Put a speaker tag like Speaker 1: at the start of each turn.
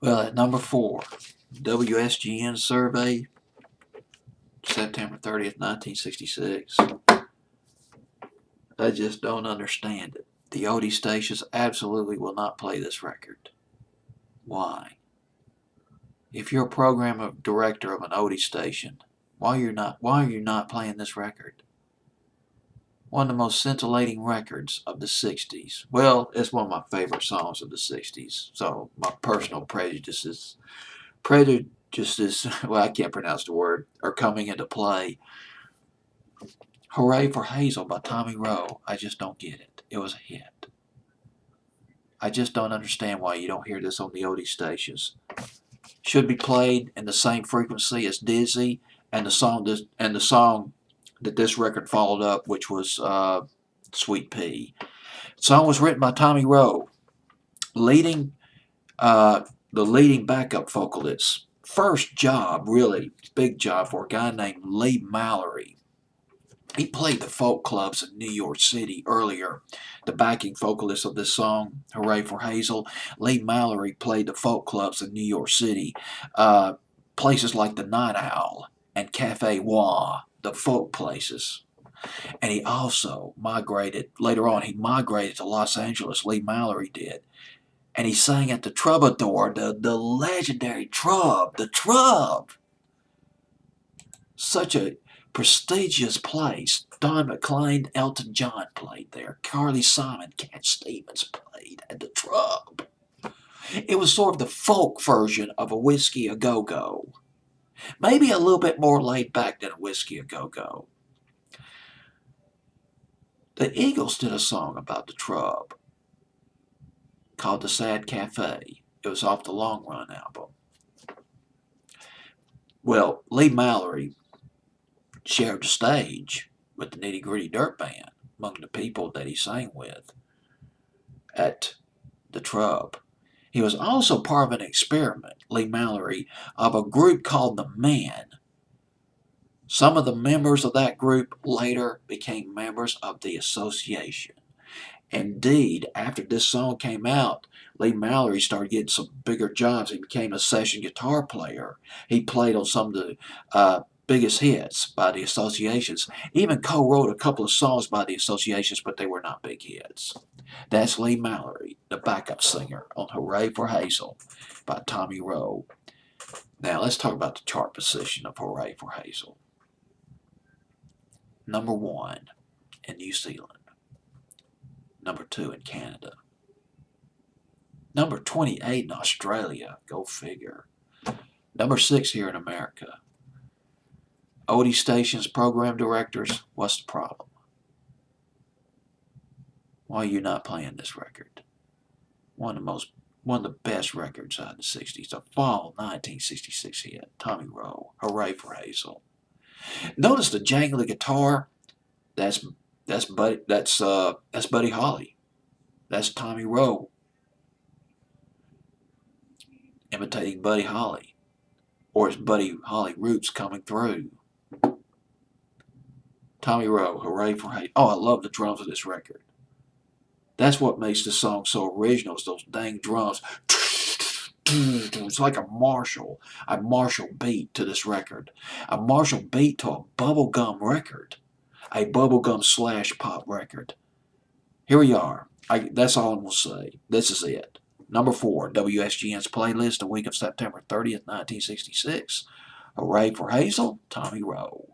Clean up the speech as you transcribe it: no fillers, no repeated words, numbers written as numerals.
Speaker 1: Well, at number 4, WSGN survey, September 30th, 1966. I just don't understand it. The Odie stations absolutely will not play this record. Why? If you're a program director of an Odie station, why are you not playing this record? One of the most scintillating records of the 60s. Well, it's one of my favorite songs of the 60s. So my personal prejudices, well, I can't pronounce the word, are coming into play. Hooray for Hazel by Tommy Roe. I just don't get it. It was a hit. I just don't understand why you don't hear this on the Odie stations. Should be played in the same frequency as Dizzy and the song that this record followed up, which was Sweet Pea. The song was written by Tommy Roe, leading the leading backup vocalist. First job, really big job, for a guy named Lee Mallory. He played the folk clubs in New York City earlier. The backing vocalist of this song, Hooray for Hazel, Lee Mallory, played the folk clubs in New York City. Places like the Night Owl and Cafe Wah, the folk places. And he also migrated, later on, he migrated to Los Angeles, Lee Mallory did. And he sang at the Troubadour, the legendary Trub, the Trub. Such a prestigious place. Don McLean, Elton John played there. Carly Simon, Cat Stevens played at the Trub. It was sort of the folk version of a Whiskey A Go Go. Maybe a little bit more laid back than a Whiskey A Go Go. The Eagles did a song about the Trub called The Sad Cafe. It was off the Long Run album. Well, Lee Mallory shared the stage with the Nitty Gritty Dirt Band among the people that he sang with at the Trub. He was also part of an experiment, Lee Mallory, of a group called The Man. Some of the members of that group later became members of the association. Indeed, after this song came out, Lee Mallory started getting some bigger jobs. He became a session guitar player. He played on some of the biggest hits by the associations. Even co-wrote a couple of songs by the associations, but they were not big hits. That's Lee Mallory, the backup singer on Hooray for Hazel by Tommy Roe. Now let's talk about the chart position of Hooray for Hazel. Number 1 in New Zealand. Number 2 in Canada. Number 28 in Australia. Go figure. Number 6 here in America. Odie stations, program directors, what's the problem? Why are you not playing this record? One of the best records out of the 60s. The fall 1966 hit. Tommy Roe. Hooray for Hazel. Notice the jangly guitar. That's Buddy Holly. That's Tommy Roe imitating Buddy Holly, or it's Buddy Holly roots coming through. Tommy Roe, Hooray for Hazel. Oh, I love the drums of this record. That's what makes this song so original. Is those dang drums. It's like a Marshall beat to this record. A Marshall beat to a bubblegum record. A bubblegum / pop record. Here we are. That's all I'm going to say. This is it. Number 4, WSGN's playlist, the week of September 30th, 1966. Hooray for Hazel, Tommy Roe.